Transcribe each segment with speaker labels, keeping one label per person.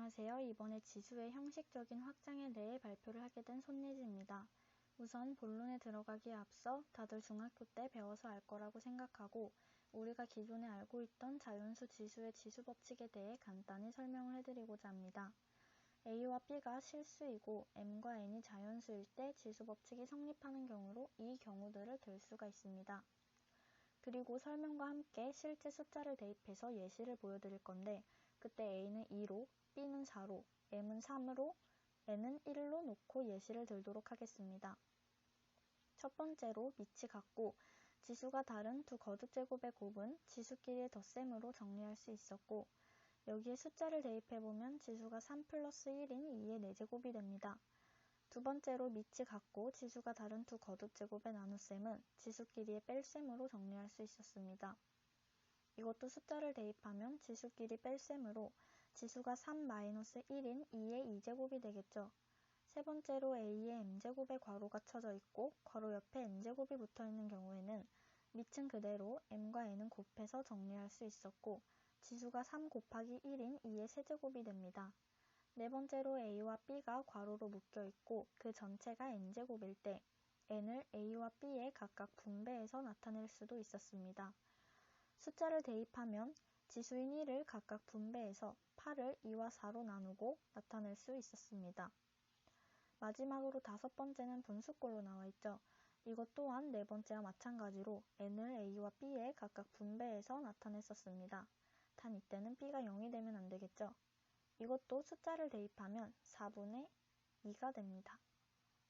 Speaker 1: 안녕하세요. 이번에 지수의 형식적인 확장에 대해 발표를 하게 된 손예지입니다. 우선 본론에 들어가기에 앞서 다들 중학교 때 배워서 알 거라고 생각하고 우리가 기존에 알고 있던 자연수 지수의 지수법칙에 대해 간단히 설명을 해드리고자 합니다. A와 B가 실수이고 M과 N이 자연수일 때 지수법칙이 성립하는 경우로 이 경우들을 들 수가 있습니다. 그리고 설명과 함께 실제 숫자를 대입해서 예시를 보여드릴 건데 그때 A는 2로, B는 4로, M은 3으로, N은 1로 놓고 예시를 들도록 하겠습니다. 첫 번째로 밑이 같고 지수가 다른 두 거듭제곱의 곱은 지수끼리의 덧셈으로 정리할 수 있었고 여기에 숫자를 대입해보면 지수가 3 플러스 1인 2의 4제곱이 됩니다. 두 번째로 밑이 같고 지수가 다른 두 거듭제곱의 나눗셈은 지수끼리의 뺄셈으로 정리할 수 있었습니다. 이것도 숫자를 대입하면 지수끼리 뺄셈으로 지수가 3-1인 2의 2제곱이 되겠죠. 세 번째로 A의 m제곱의 괄호가 쳐져 있고 괄호 옆에 n제곱이 붙어있는 경우에는 밑은 그대로 m과 n은 곱해서 정리할 수 있었고 지수가 3 곱하기 1인 2의 세제곱이 됩니다. 네 번째로 A와 B가 괄호로 묶여있고 그 전체가 n제곱일 때 n을 A와 B에 각각 분배해서 나타낼 수도 있었습니다. 숫자를 대입하면 지수인 1을 각각 분배해서 8을 2와 4로 나누고 나타낼 수 있었습니다. 마지막으로 다섯 번째는 분수꼴로 나와 있죠. 이것 또한 네 번째와 마찬가지로 n을 A와 B에 각각 분배해서 나타냈었습니다. 단 이때는 B가 0이 되면 안 되겠죠. 이것도 숫자를 대입하면 4분의 2가 됩니다.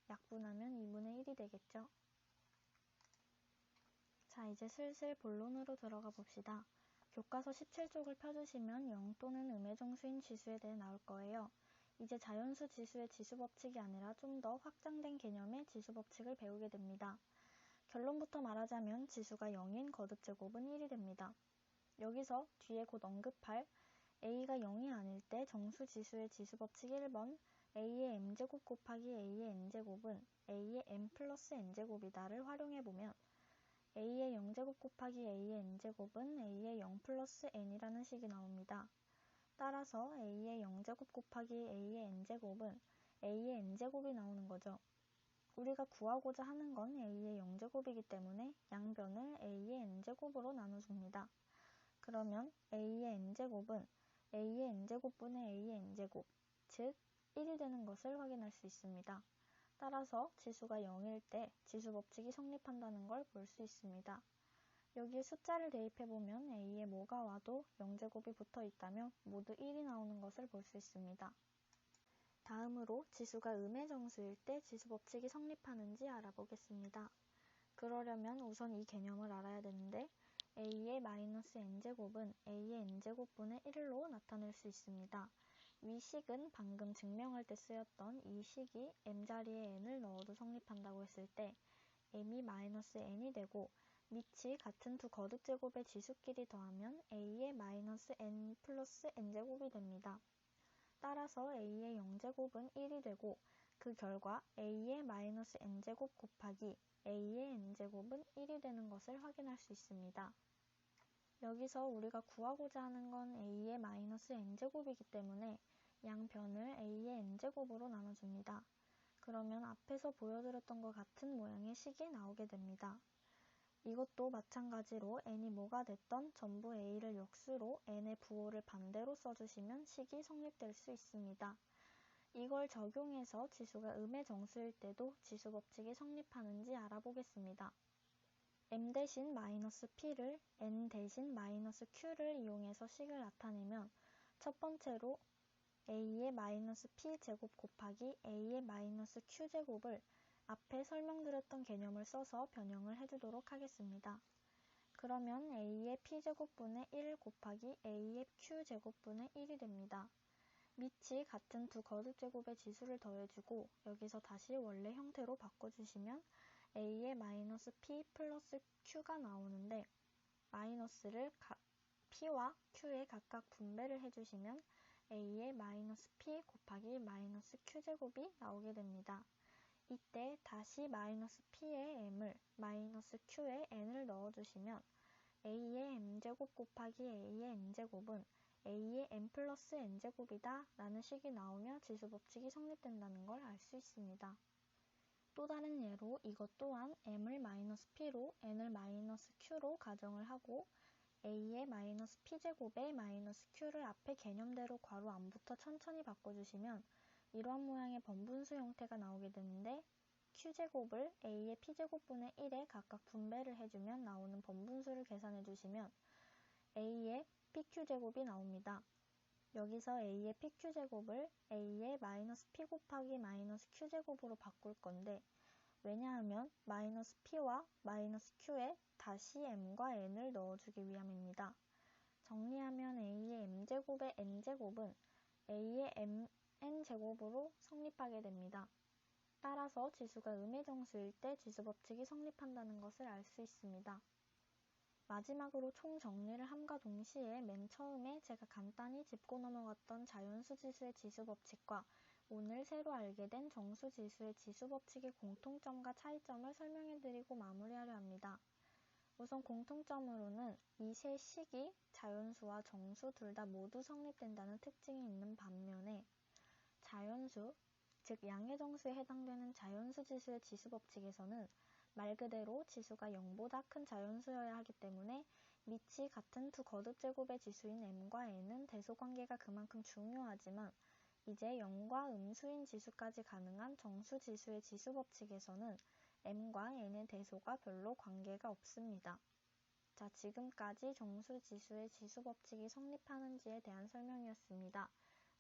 Speaker 1: 약분하면 2분의 1이 되겠죠. 자, 이제 슬슬 본론으로 들어가 봅시다. 교과서 17쪽을 펴주시면 0 또는 음의 정수인 지수에 대해 나올 거예요. 이제 자연수 지수의 지수법칙이 아니라 좀 더 확장된 개념의 지수법칙을 배우게 됩니다. 결론부터 말하자면 지수가 0인 거듭제곱은 1이 됩니다. 여기서 뒤에 곧 언급할 A가 0이 아닐 때 정수지수의 지수법칙 1번 A의 m제곱 곱하기 A의 n제곱은 A의 m 플러스 n제곱이다를 활용해보면 A의 0제곱 곱하기 A의 n제곱은 A의 0 플러스 n이라는 식이 나옵니다. 따라서 A의 0제곱 곱하기 A의 n제곱은 A의 n제곱이 나오는 거죠. 우리가 구하고자 하는 건 A의 0제곱이기 때문에 양변을 A의 n제곱으로 나눠줍니다. 그러면 A의 n제곱은 A의 n제곱분의 A의 n제곱, 즉 1이 되는 것을 확인할 수 있습니다. 따라서 지수가 0일 때 지수법칙이 성립한다는 걸 볼 수 있습니다. 여기에 숫자를 대입해보면 A에 뭐가 와도 0제곱이 붙어있다며 모두 1이 나오는 것을 볼 수 있습니다. 다음으로 지수가 음의 정수일 때 지수법칙이 성립하는지 알아보겠습니다. 그러려면 우선 이 개념을 알아야 되는데 A의 마이너스 n제곱은 A의 n제곱분의 1로 나타낼 수 있습니다. 위 식은 방금 증명할 때 쓰였던 이 식이 m자리에 n을 넣어도 성립한다고 했을 때 m이 마이너스 n이 되고 밑이 같은 두 거듭제곱의 지수끼리 더하면 A의 마이너스 n 플러스 n제곱이 됩니다. 따라서 A의 0제곱은 1이 되고 그 결과 A의 마이너스 n제곱 곱하기 A의 n제곱은 1이 되는 것을 확인할 수 있습니다. 여기서 우리가 구하고자 하는 건 A의 마이너스 n제곱이기 때문에 양변을 A의 n제곱으로 나눠줍니다. 그러면 앞에서 보여드렸던 것 같은 모양의 식이 나오게 됩니다. 이것도 마찬가지로 n이 뭐가 됐던 전부 A를 역수로 n의 부호를 반대로 써주시면 식이 성립될 수 있습니다. 이걸 적용해서 지수가 음의 정수일 때도 지수법칙이 성립하는지 알아보겠습니다. m 대신 마이너스 p를 n 대신 마이너스 q를 이용해서 식을 나타내면 첫 번째로 a의 마이너스 p제곱 곱하기 a의 마이너스 q제곱을 앞에 설명드렸던 개념을 써서 변형을 해주도록 하겠습니다. 그러면 a의 p제곱분의 1 곱하기 a의 q제곱분의 1이 됩니다. 밑이 같은 두 거듭제곱의 지수를 더해주고 여기서 다시 원래 형태로 바꿔주시면 a의 마이너스 p 플러스 q가 나오는데 마이너스를 p와 q에 각각 분배를 해주시면 a의 마이너스 p 곱하기 마이너스 q제곱이 나오게 됩니다. 이때 다시 마이너스 p에 m을 마이너스 q에 n을 넣어주시면 a의 m제곱 곱하기 a의 n제곱은 A의 m 플러스 n제곱이다 라는 식이 나오며 지수법칙이 성립된다는 걸 알 수 있습니다. 또 다른 예로 이것 또한 m을 마이너스 p로 n을 마이너스 q로 가정을 하고 a의 마이너스 p제곱에 마이너스 q를 앞에 개념대로 괄호 안부터 천천히 바꿔주시면 이러한 모양의 번분수 형태가 나오게 되는데 q제곱을 a의 p제곱분의 1에 각각 분배를 해주면 나오는 번분수를 계산해주시면 a의 pq제곱이 나옵니다. 여기서 a의 pq제곱을 a의 마이너스 p 곱하기 마이너스 q제곱으로 바꿀 건데 왜냐하면 마이너스 p와 마이너스 q에 다시 m과 n을 넣어주기 위함입니다. 정리하면 a의 m제곱의 n제곱은 a의 n제곱으로 성립하게 됩니다. 따라서 지수가 음의정수일 때 지수법칙이 성립한다는 것을 알 수 있습니다. 마지막으로 총정리를 함과 동시에 맨 처음에 제가 간단히 짚고 넘어갔던 자연수 지수의 지수법칙과 오늘 새로 알게 된 정수 지수의 지수법칙의 공통점과 차이점을 설명해드리고 마무리하려 합니다. 우선 공통점으로는 이 세 식이 자연수와 정수 둘 다 모두 성립된다는 특징이 있는 반면에 자연수, 즉 양의 정수에 해당되는 자연수 지수의 지수법칙에서는 말 그대로 지수가 0보다 큰 자연수여야 하기 때문에 밑이 같은 두 거듭제곱의 지수인 m과 n은 대소관계가 그만큼 중요하지만 이제 0과 음수인 지수까지 가능한 정수 지수의 지수법칙에서는 m과 n의 대소가 별로 관계가 없습니다. 자, 지금까지 정수 지수의 지수법칙이 성립하는지에 대한 설명이었습니다.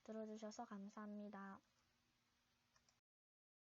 Speaker 1: 들어주셔서 감사합니다.